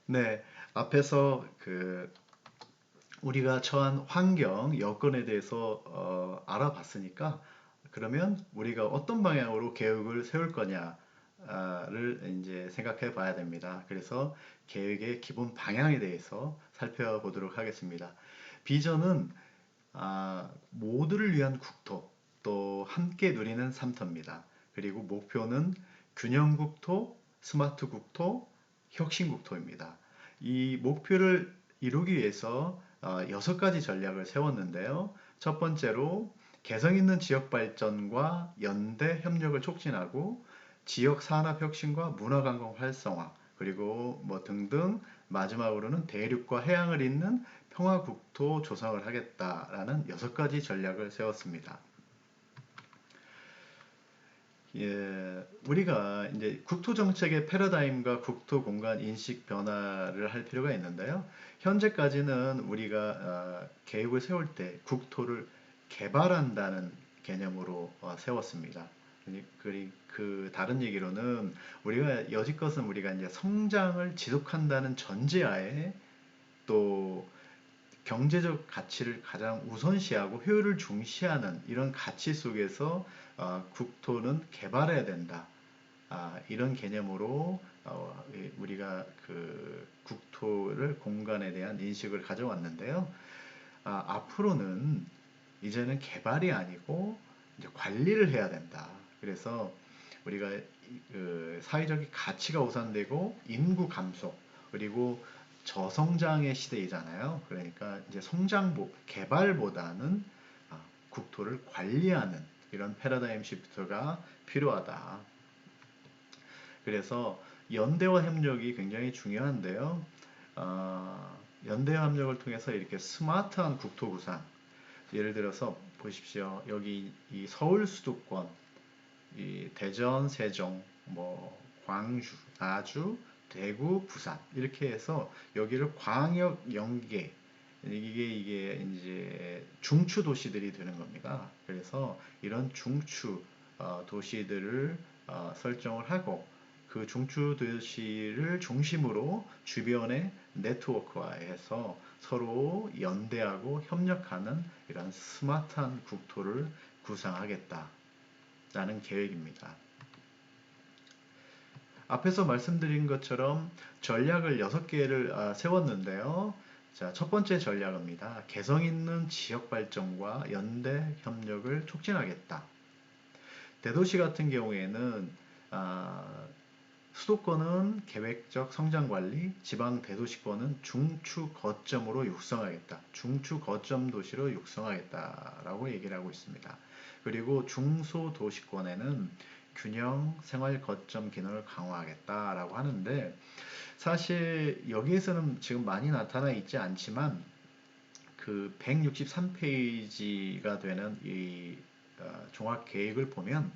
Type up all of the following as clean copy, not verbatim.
네, 앞에서 우리가 처한 환경, 여건에 대해서 알아봤으니까 그러면 우리가 어떤 방향으로 계획을 세울 거냐를 이제 생각해 봐야 됩니다. 그래서 계획의 기본 방향에 대해서 살펴보도록 하겠습니다. 비전은 모두를 위한 국토, 또 함께 누리는 삼터입니다. 그리고 목표는 균형 국토, 스마트 국토, 혁신 국토입니다. 이 목표를 이루기 위해서 6가지 전략을 세웠는데요. 첫 번째로 개성 있는 지역 발전과 연대 협력을 촉진하고 지역 산업 혁신과 문화 관광 활성화 그리고 뭐 등등 마지막으로는 대륙과 해양을 잇는 평화국토 조성을 하겠다라는 6가지 전략을 세웠습니다. 예, 우리가 이제 국토 정책의 패러다임과 국토 공간 인식 변화를 할 필요가 있는데요. 현재까지는 우리가 계획을 세울 때 국토를 개발한다는 개념으로 세웠습니다. 그 다른 얘기로는 우리가 여지껏은 우리가 이제 성장을 지속한다는 전제하에 또 경제적 가치를 가장 우선시하고 효율을 중시하는 이런 가치 속에서 국토는 개발해야 된다. 이런 개념으로 우리가 그 국토를 공간에 대한 인식을 가져왔는데요. 앞으로는 이제는 개발이 아니고 이제 관리를 해야 된다. 그래서 우리가 그 사회적인 가치가 우선되고 인구 감소 그리고 저성장의 시대이잖아요. 그러니까 이제 개발보다는 국토를 관리하는 이런 패러다임 시프트가 필요하다. 그래서 연대와 협력이 굉장히 중요한데요. 연대와 협력을 통해서 이렇게 스마트한 국토 구상, 예를 들어서 보십시오. 여기 이 서울 수도권, 이 대전, 세종, 뭐 광주, 나주, 대구, 부산 이렇게 해서 여기를 광역 연계 이게 이제 중추 도시들이 되는 겁니다. 그래서 이런 중추 도시들을 설정을 하고 그 중추 도시를 중심으로 주변의 네트워크화해서 서로 연대하고 협력하는 이런 스마트한 국토를 구상하겠다라는 계획입니다. 앞에서 말씀드린 것처럼 전략을 6개를 세웠는데요. 자, 첫 번째 전략입니다. 개성 있는 지역 발전과 연대 협력을 촉진하겠다. 대도시 같은 경우에는 아, 수도권은 계획적 성장 관리, 지방 대도시권은 중추 거점으로 육성하겠다. 중추 거점 도시로 육성하겠다라고 얘기를 하고 있습니다. 그리고 중소 도시권에는 균형 생활 거점 기능을 강화하겠다라고 하는데 사실 여기에서는 지금 많이 나타나 있지 않지만 그 163페이지가 되는 이 종합 계획을 보면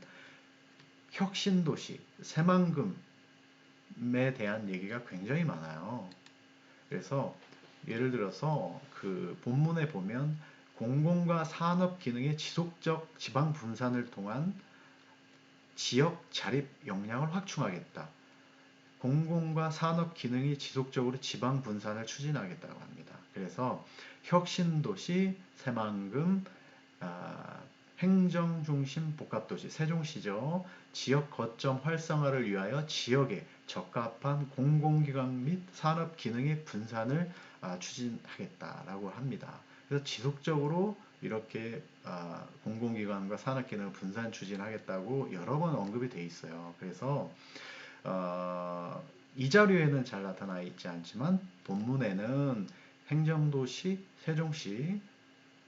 혁신도시, 새만금에 대한 얘기가 굉장히 많아요. 그래서 예를 들어서 그 본문에 보면 공공과 산업 기능의 지속적 지방 분산을 통한 지역 자립 역량을 확충하겠다. 공공과 산업 기능이 지속적으로 지방 분산을 추진하겠다고 합니다. 그래서 혁신도시, 새만금, 아, 행정중심 복합도시, 세종시죠. 지역 거점 활성화를 위하여 지역에 적합한 공공기관 및 산업 기능의 분산을 추진하겠다라고 합니다. 그래서 지속적으로 이렇게 공공기관과 산업기능을 분산 추진하겠다고 여러 번 언급이 돼 있어요. 그래서 이 자료에는 잘 나타나 있지 않지만 본문에는 행정도시, 세종시,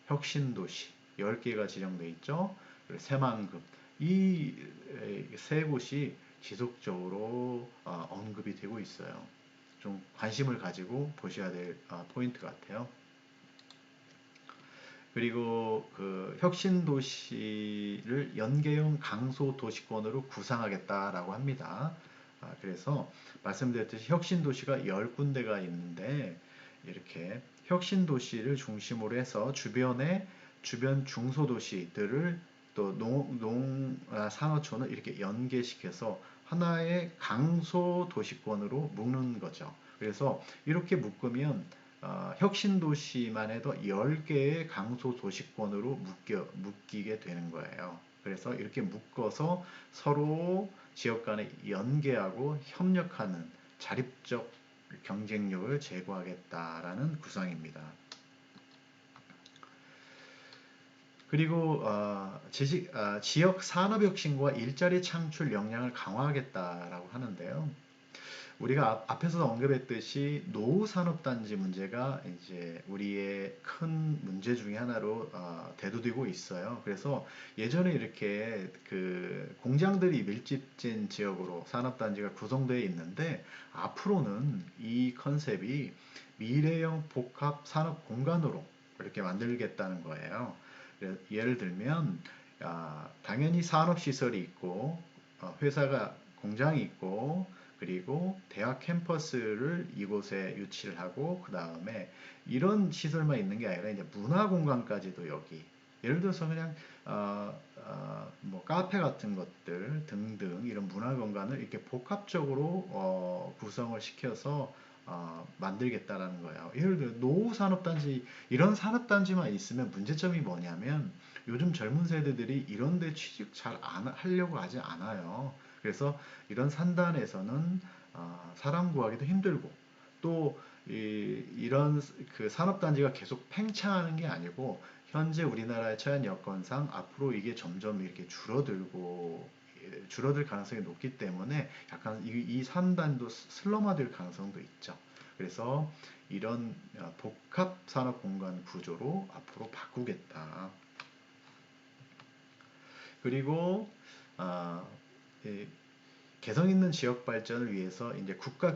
혁신도시 10개가 지정되어 있죠. 그리고 새만금 이 세 곳이 지속적으로 언급이 되고 있어요. 좀 관심을 가지고 보셔야 될 포인트 같아요. 그리고 그 혁신도시를 연계형 강소도시권으로 구상하겠다라고 합니다. 그래서 말씀드렸듯이 혁신도시가 10군데가 있는데 이렇게 혁신도시를 중심으로 해서 주변 중소도시들을 또 산업촌을 이렇게 연계시켜서 하나의 강소 도시권으로 묶는 거죠. 그래서 이렇게 묶으면 혁신 도시만 해도 10개의 강소 도시권으로 묶이게 되는 거예요. 그래서 이렇게 묶어서 서로 지역 간에 연계하고 협력하는 자립적 경쟁력을 제고하겠다라는 구상입니다. 그리고 지역 산업혁신과 일자리 창출 역량을 강화하겠다라고 하는데요. 우리가 앞에서 언급했듯이 노후 산업단지 문제가 이제 우리의 큰 문제 중에 하나로 대두되고 있어요. 그래서 예전에 이렇게 그 공장들이 밀집된 지역으로 산업단지가 구성되어 있는데 앞으로는 이 컨셉이 미래형 복합 산업 공간으로 이렇게 만들겠다는 거예요. 예를 들면 당연히 산업시설이 있고 회사가 공장이 있고 그리고 대학 캠퍼스를 이곳에 유치를 하고 그 다음에 이런 시설만 있는 게 아니라 이제 문화 공간까지도 여기 예를 들어서 그냥 뭐 카페 같은 것들 등등 이런 문화 공간을 이렇게 복합적으로 구성을 시켜서 만들겠다라는 거예요. 예를 들어 노후 산업단지 이런 산업단지만 있으면 문제점이 뭐냐면 요즘 젊은 세대들이 이런 데 취직 잘 안 하려고 하지 않아요. 그래서 이런 산단에서는 사람 구하기도 힘들고 또 이런 그 산업단지가 계속 팽창하는 게 아니고 현재 우리나라의 처한 여건상 앞으로 이게 점점 이렇게 줄어들 가능성이 높기 때문에 약간 이 산단도 슬럼화될 가능성도 있죠. 그래서 이런 복합 산업 공간 구조로 앞으로 바꾸겠다. 그리고 아, 이 개성 있는 지역 발전을 위해서 이제 국가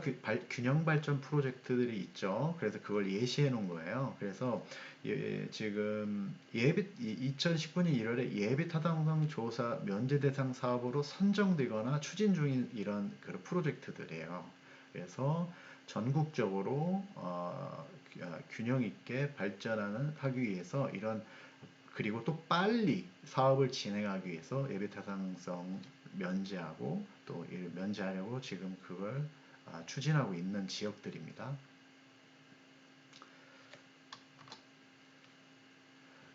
균형 발전 프로젝트들이 있죠. 그래서 그걸 예시해 놓은 거예요. 그래서 지금 2019년 1월에 예비 타당성 조사 면제 대상 사업으로 선정되거나 추진 중인 이런 그런 프로젝트들이에요. 그래서 전국적으로 균형 있게 발전하는 하기 위해서 이런 그리고 또 빨리 사업을 진행하기 위해서 예비 타당성 면제하고 또 면제하려고 지금 그걸 추진하고 있는 지역들입니다.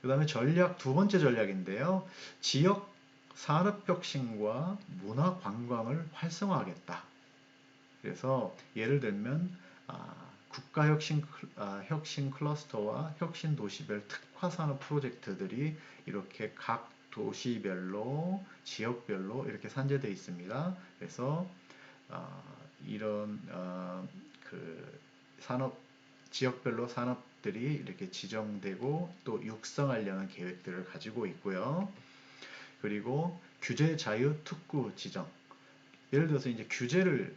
그 다음에 전략 두 번째 전략인데요. 지역 산업혁신과 문화관광을 활성화하겠다. 그래서 예를 들면 혁신 클러스터와 혁신 도시별 특화 산업 프로젝트들이 이렇게 각 도시별로 지역별로 이렇게 산재되어 있습니다. 그래서 이런 그 산업 지역별로 산업들이 이렇게 지정되고 또 육성하려는 계획들을 가지고 있고요. 그리고 규제 자유 특구 지정 예를 들어서 이제 규제를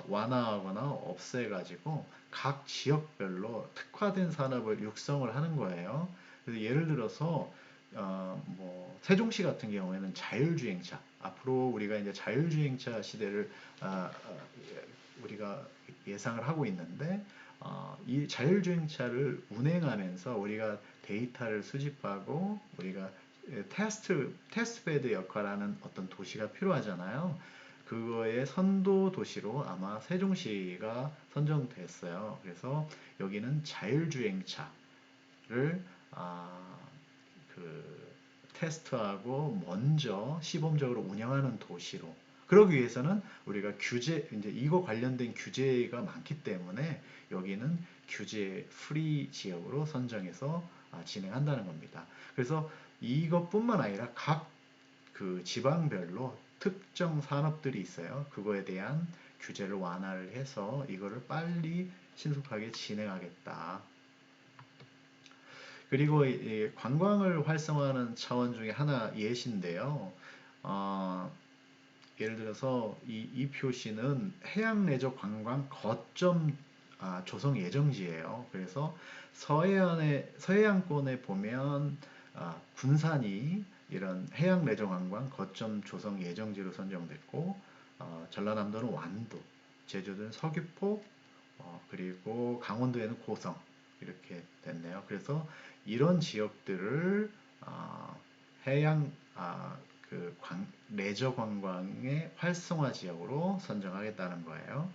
완화하거나 없애가지고 각 지역별로 특화된 산업을 육성을 하는 거예요. 그래서 예를 들어서 뭐 세종시 같은 경우에는 자율주행차 앞으로 우리가 이제 자율주행차 시대를 우리가 예상을 하고 있는데 이 자율주행차를 운행하면서 우리가 데이터를 수집하고 우리가 테스트베드 역할하는 어떤 도시가 필요하잖아요. 그거의 선도 도시로 아마 세종시가 선정됐어요. 그래서 여기는 자율주행차를 아, 그 테스트하고 먼저 시범적으로 운영하는 도시로. 그러기 위해서는 우리가 이제 이거 관련된 규제가 많기 때문에 여기는 규제 프리 지역으로 선정해서 진행한다는 겁니다. 그래서 이것뿐만 아니라 각 그 지방별로 특정 산업들이 있어요. 그거에 대한 규제를 완화를 해서 이거를 빨리 신속하게 진행하겠다. 그리고 이 관광을 활성화하는 차원 중에 하나 예시인데요. 어, 예를 들어서 이 표시는 해양레저 관광 거점 조성 예정지예요. 그래서 서해안권에 보면 군산이 이런 해양레저 관광 거점 조성 예정지로 선정됐고 전라남도는 완도, 제주도는 서귀포, 그리고 강원도에는 고성 이렇게 됐네요. 그래서 이런 지역들을 해양 레저 관광의 활성화 지역으로 선정하겠다는 거예요.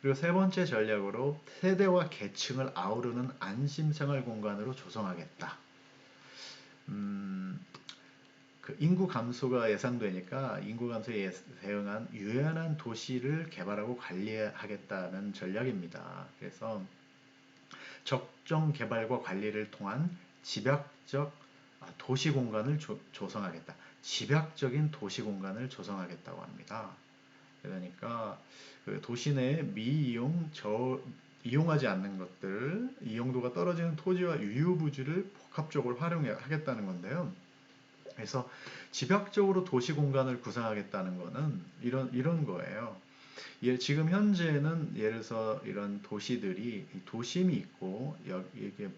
그리고 세 번째 전략으로 세대와 계층을 아우르는 안심생활 공간으로 조성하겠다. 인구 감소가 예상되니까 인구 감소에 대응한 유연한 도시를 개발하고 관리하겠다는 전략입니다. 그래서 적정 개발과 관리를 통한 집약적 도시 공간을 조성하겠다. 집약적인 도시 공간을 조성하겠다고 합니다. 그러니까 그 도시 내 미이용, 이용하지 않는 것들, 이용도가 떨어지는 토지와 유유부지를 복합적으로 활용하겠다는 건데요. 그래서 집약적으로 도시 공간을 구상하겠다는 거는 이런 거예요. 지금 현재는 예를 들어서 이런 도시들이 도심이 있고 이게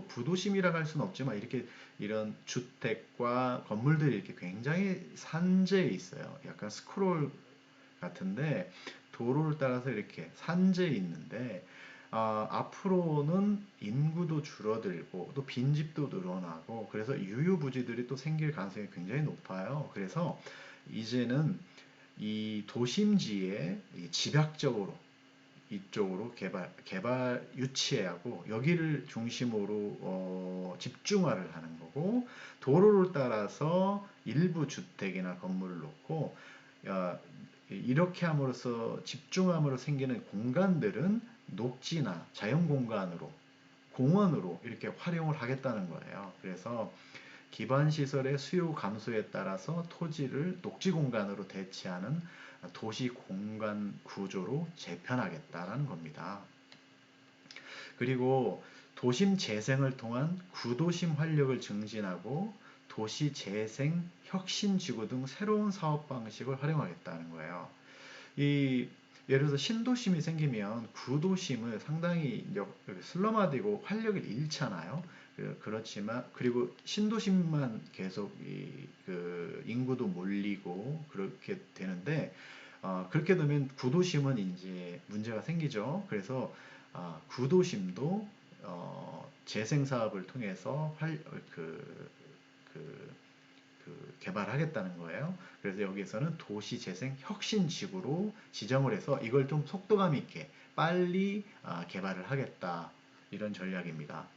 부도심이라고 할 수는 없지만 이렇게 이런 주택과 건물들이 이렇게 굉장히 산재해 있어요. 약간 스크롤 같은데 도로를 따라서 이렇게 산재해 있는데 앞으로는 인구도 줄어들고 또 빈집도 늘어나고 그래서 유유부지들이 또 생길 가능성이 굉장히 높아요. 그래서 이제는 이 도심지에 집약적으로 이쪽으로 유치하고 여기를 중심으로 집중화를 하는 거고 도로를 따라서 일부 주택이나 건물을 놓고 이렇게 함으로써 집중함으로 생기는 공간들은 녹지나 자연 공간으로 공원으로 이렇게 활용을 하겠다는 거예요. 그래서 기반 시설의 수요 감소에 따라서 토지를 녹지 공간으로 대체하는 도시 공간 구조로 재편하겠다는 겁니다. 그리고 도심 재생을 통한 구도심 활력을 증진하고 도시 재생 혁신 지구 등 새로운 사업 방식을 활용하겠다는 거예요. 예를 들어서 신도심이 생기면 구도심을 상당히 슬럼화되고 활력을 잃잖아요. 그렇지만 그리고 신도심만 계속 인구도 몰리고 그렇게 되는데 그렇게 되면 구도심은 이제 문제가 생기죠. 그래서 구도심도 재생 사업을 통해서 개발하겠다는 거예요. 그래서 여기에서는 도시 재생 혁신 지구로 지정을 해서 이걸 좀 속도감 있게 빨리 개발을 하겠다. 이런 전략입니다.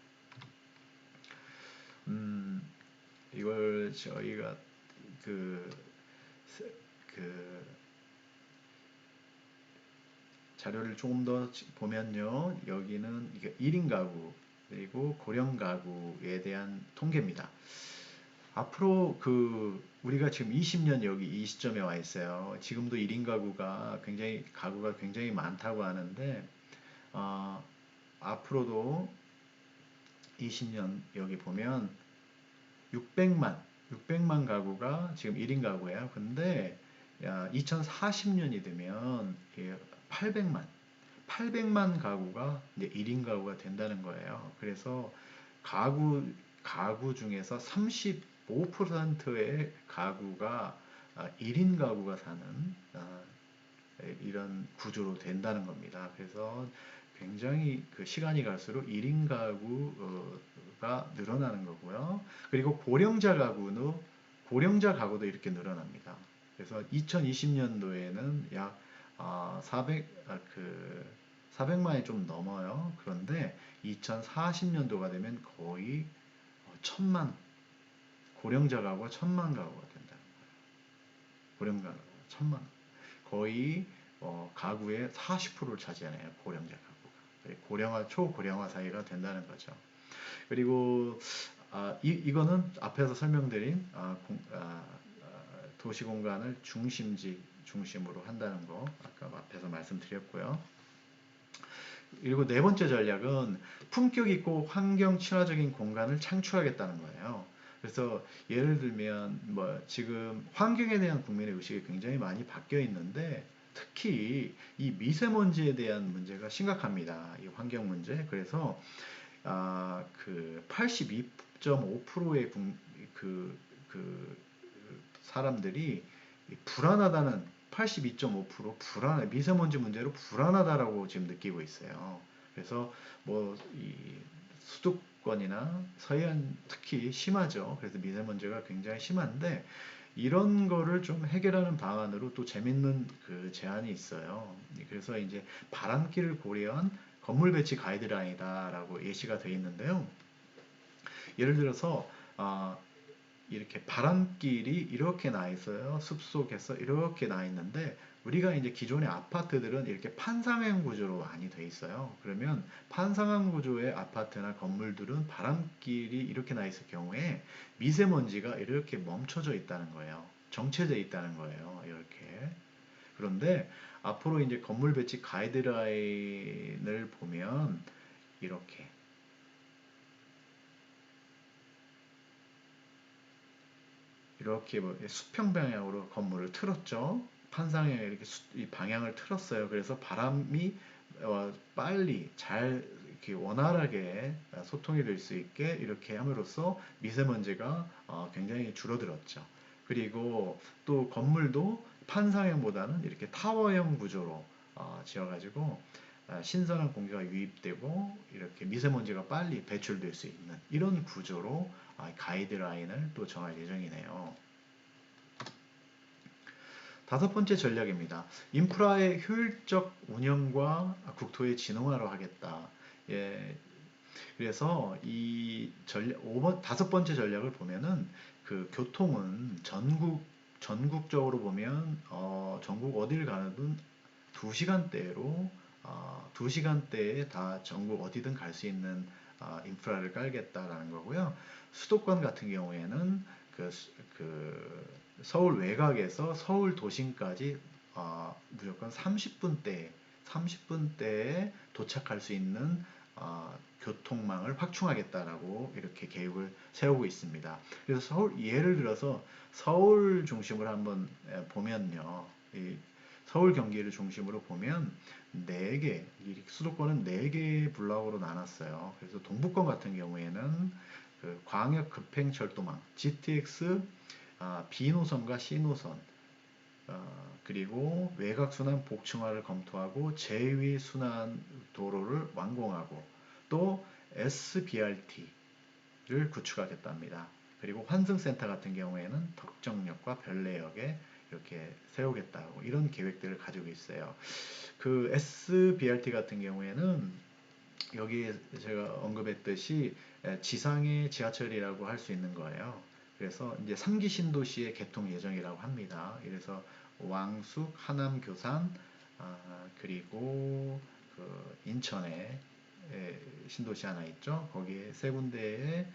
이걸 저희가 그, 그 자료를 조금 더 보면요. 여기는 1인 가구 그리고 고령 가구에 대한 통계입니다. 앞으로 우리가 지금 20년 여기 이 시점에 와 있어요. 지금도 1인 가구가 굉장히 많다고 하는데 앞으로도 20년 여기 보면 600만 가구가 지금 1인 가구예요. 근데 2040년이 되면 800만 가구가 이제 1인 가구가 된다는 거예요. 그래서 가구 중에서 35%의 가구가 1인 가구가 사는 이런 구조로 된다는 겁니다. 그래서 굉장히 시간이 갈수록 1인 가구가 늘어나는 거고요. 그리고 고령자 가구도 이렇게 늘어납니다. 그래서 2020년도에는 약 400만이 좀 넘어요. 그런데 2040년도가 되면 거의 1000만, 고령자 가구가 1000만 가구가 된다는 거예요. 고령자 가구가 1000만. 거의 가구의 40%를 차지하네요. 고령자 가구가. 초고령화 사회가 된다는 거죠. 그리고 이거는 앞에서 설명드린 도시 공간을 중심으로 한다는 거 아까 앞에서 말씀드렸고요. 그리고 네 번째 전략은 품격 있고 환경 친화적인 공간을 창출하겠다는 거예요. 그래서 예를 들면 지금 환경에 대한 국민의 의식이 굉장히 많이 바뀌어 있는데 특히 이 미세먼지에 대한 문제가 심각합니다. 이 환경 문제. 그래서 82.5%의 사람들이 불안하다는 82.5% 미세먼지 문제로 불안하다라고 지금 느끼고 있어요. 그래서 이 수도권이나 서해안 특히 심하죠. 그래서 미세먼지가 굉장히 심한데 이런 거를 좀 해결하는 방안으로 또 재밌는 그 제안이 있어요. 그래서 이제 바람길을 고려한 건물 배치 가이드라인이다라고 예시가 되어 있는데요. 예를 들어서 아, 이렇게 바람길이 이렇게 나 있어요. 숲속에서 이렇게 나 있는데 우리가 이제 기존의 아파트들은 이렇게 판상형 구조로 많이 돼 있어요. 그러면 판상형 구조의 아파트나 건물들은 바람길이 이렇게 나 있을 경우에 미세먼지가 이렇게 멈춰져 있다는 거예요. 정체돼 있다는 거예요. 이렇게. 그런데 앞으로 이제 건물 배치 가이드라인을 보면 이렇게 뭐 수평 방향으로 건물을 틀었죠. 판상에 이렇게 이 방향을 틀었어요. 그래서 바람이 빨리 잘 이렇게 원활하게 소통이 될 수 있게 이렇게 함으로써 미세먼지가 굉장히 줄어들었죠. 그리고 또 건물도 판상형보다는 이렇게 타워형 구조로 지어가지고 신선한 공기가 유입되고 이렇게 미세먼지가 빨리 배출될 수 있는 이런 구조로 가이드라인을 또 정할 예정이네요. 다섯 번째 전략입니다. 인프라의 효율적 운영과 국토의 진흥화로 하겠다. 예, 그래서 이 전략, 5번, 다섯 번째 전략을 보면은 그 교통은 전국적으로 보면 전국 어딜 가든 2시간대로 2시간대에 다 전국 어디든 갈 수 있는 인프라를 깔겠다라는 거고요. 수도권 같은 경우에는 그, 그 서울 외곽에서 서울 도심까지 무조건 30분대에 도착할 수 있는 교통망을 확충하겠다라고 이렇게 계획을 세우고 있습니다. 그래서 예를 들어서 서울 중심으로 한번 보면요. 서울 경기를 중심으로 보면 4개, 수도권은 4개의 블록으로 나눴어요. 그래서 동부권 같은 경우에는 그 광역 급행철도망, GTX B노선과 C노선, 그리고 외곽순환 복층화를 검토하고 제2 순환 도로를 완공하고 또 SBRT를 구축하겠답니다. 그리고 환승센터 같은 경우에는 덕정역과 별내역에 이렇게 세우겠다고 이런 계획들을 가지고 있어요. 그 SBRT 같은 경우에는 여기에 제가 언급했듯이 지상의 지하철이라고 할 수 있는 거예요. 그래서 이제 3기 신도시의 개통 예정이라고 합니다. 그래서 왕숙, 하남, 교산, 그리고 그 인천에 신도시 하나 있죠. 거기에 세 군데에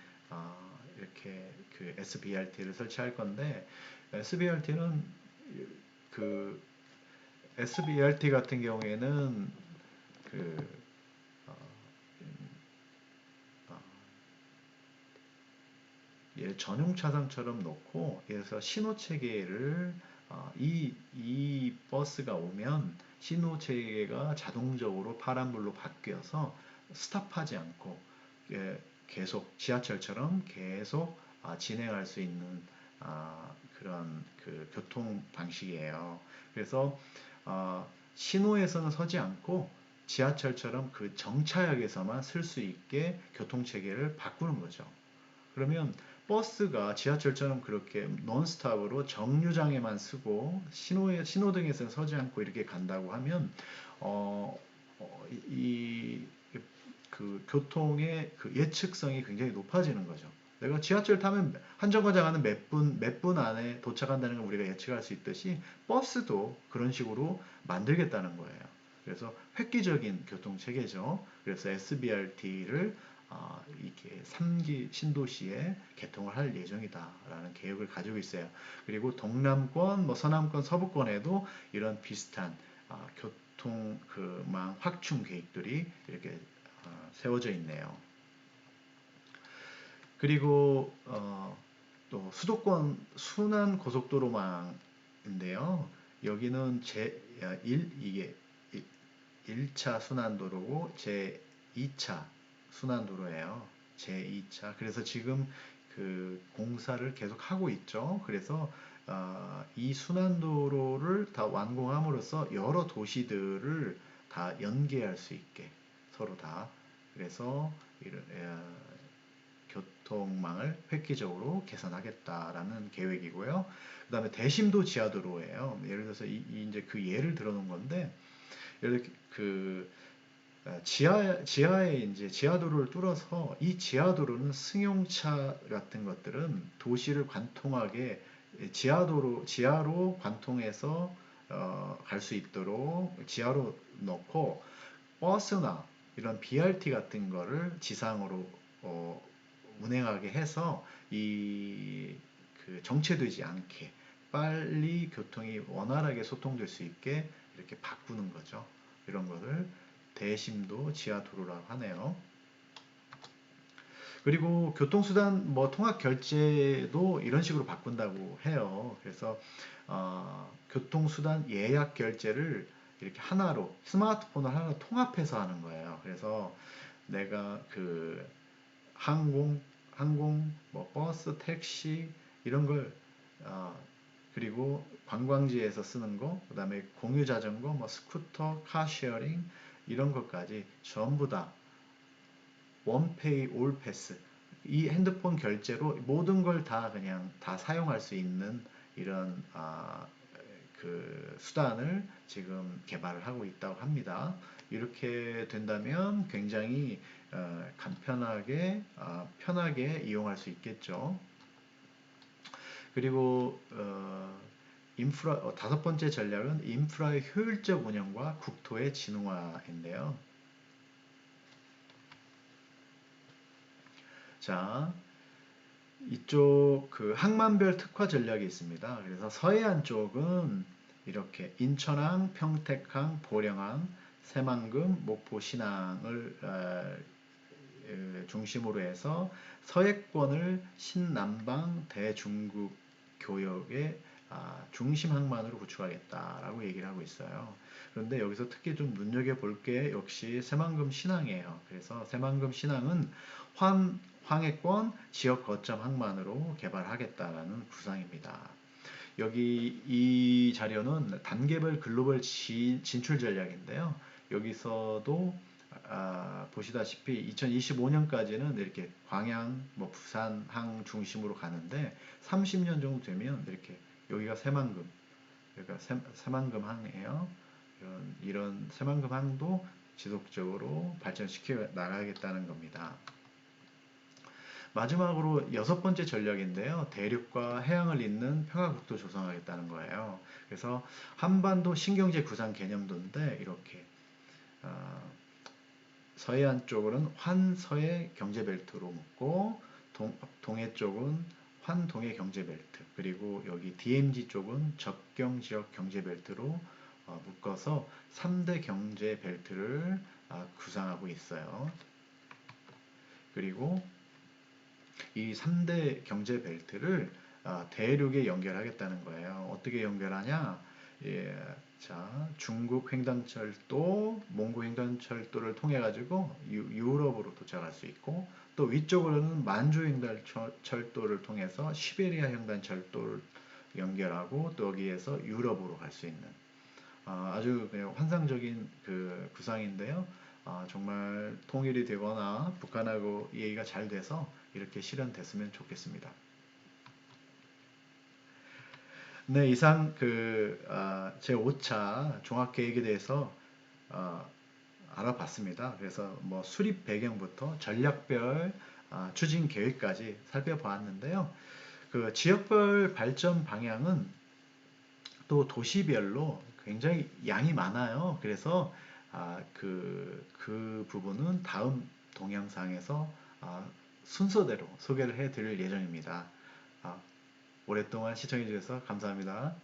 이렇게 그 SBRT를 설치할 건데 SBRT는 그 SBRT 같은 경우에는 그 어, 어, 전용 차상처럼 놓고 그래서 신호 체계를 이 버스가 오면 신호 체계가 자동적으로 파란불로 바뀌어서 스탑하지 않고 계속 지하철처럼 계속 진행할 수 있는 그런 그 교통 방식이에요. 그래서 신호에서는 서지 않고 지하철처럼 그 정차역에서만 쓸 수 있게 교통 체계를 바꾸는 거죠. 그러면 버스가 지하철처럼 그렇게 논스톱으로 정류장에만 쓰고 신호등에서 서지 않고 이렇게 간다고 하면 어, 이 그 교통의 그 예측성이 굉장히 높아지는 거죠. 내가 지하철 타면 한 정거장 은 몇 분 안에 도착한다는 걸 우리가 예측할 수 있듯이 버스도 그런 식으로 만들겠다는 거예요. 그래서 획기적인 교통 체계죠. 그래서 SBRT를 이렇게 3기 신도시에 개통을 할 예정이다라는 계획을 가지고 있어요. 그리고 동남권, 뭐 서남권, 서부권에도 이런 비슷한 교통 그망 확충 계획들이 이렇게 세워져 있네요. 그리고 또 수도권 순환 고속도로망인데요. 여기는 이게 1차 순환도로고 제2차 순환도로예요. 제2차. 그래서 지금 그 공사를 계속 하고 있죠. 그래서 이 순환도로를 다 완공함으로써 여러 도시들을 다 연계할 수 있게 서로 다 그래서 교통망을 획기적으로 개선하겠다라는 계획이고요. 그 다음에 대심도 지하도로예요. 예를 들어서 이제 그 예를 들어 놓은 건데, 이렇게 그 지하에 이제 지하도로를 뚫어서 이 지하도로는 승용차 같은 것들은 도시를 관통하게 지하로 관통해서 갈 수 있도록 지하로 넣고, 버스나 이런 BRT 같은 거를 지상으로 어, 운행하게 해서 그 정체되지 않게 빨리 교통이 원활하게 소통될 수 있게 이렇게 바꾸는 거죠. 이런 거를 대심도 지하도로라고 하네요. 그리고 교통수단 뭐 통합 결제도 이런 식으로 바꾼다고 해요. 그래서 교통수단 예약 결제를 이렇게 하나로 스마트폰을 하나로 통합해서 하는 거예요. 그래서 내가 그 항공, 뭐 버스, 택시 이런 걸 어, 그리고 관광지에서 쓰는 거, 그다음에 공유 자전거, 뭐 스쿠터, 카쉐어링 이런 것까지 전부 다 원페이 올 패스, 이 핸드폰 결제로 모든 걸 다 그냥 다 사용할 수 있는 이런 그 수단을 지금 개발을 하고 있다고 합니다. 이렇게 된다면 굉장히 간편하게 편하게 이용할 수 있겠죠. 그리고 다섯 번째 전략은 인프라의 효율적 운영과 국토의 진화인데요. 자, 이쪽 그 항만별 특화 전략이 있습니다. 그래서 서해안 쪽은 이렇게 인천항, 평택항, 보령항, 새만금, 목포, 신항을 중심으로 해서 서해권을 신남방 대중국 교역의 중심 항만으로 구축하겠다라고 얘기를 하고 있어요. 그런데 여기서 특히 좀 눈여겨볼 게 역시 새만금 신항이에요. 그래서 새만금 신항은 황해권 지역 거점 항만으로 개발하겠다라는 구상입니다. 여기 이 자료는 단계별 글로벌 진출 전략인데요. 여기서도 보시다시피 2025년까지는 이렇게 광양, 뭐 부산항 중심으로 가는데 30년 정도 되면 이렇게 여기가 새만금, 여기가 새만금항이에요. 이런 새만금항도 지속적으로 발전시켜 나가겠다는 겁니다. 마지막으로 여섯 번째 전략인데요. 대륙과 해양을 잇는 평화국도 조성하겠다는 거예요. 그래서 한반도 신경제 구상 개념도인데 이렇게 어, 서해안 쪽은 환서해 경제벨트로 묶고 동해 쪽은 환동해 경제벨트, 그리고 여기 DMZ 쪽은 접경지역 경제벨트로 묶어서 3대 경제벨트를 구상하고 있어요. 그리고 이 3대 경제 벨트를 대륙에 연결하겠다는 거예요. 어떻게 연결하냐? 예, 자, 중국 횡단철도, 몽고 횡단철도를 통해 가지고 유럽으로 도착할 수 있고, 또 위쪽으로는 만주 횡단철도를 통해서 시베리아 횡단철도를 연결하고 또 여기에서 유럽으로 갈 수 있는 아주 그냥 환상적인 그 구상인데요. 정말 통일이 되거나 북한하고 얘기가 잘 돼서 이렇게 실현됐으면 좋겠습니다. 네, 이상 제 5차 종합계획에 대해서 어, 알아봤습니다. 그래서 뭐 수립 배경부터 전략별 추진 계획까지 살펴보았는데요. 그 지역별 발전 방향은 또 도시별로 굉장히 양이 많아요. 그래서 그 부분은 다음 동영상에서 순서대로 소개를 해드릴 예정입니다. 아, 오랫동안 시청해 주셔서 감사합니다.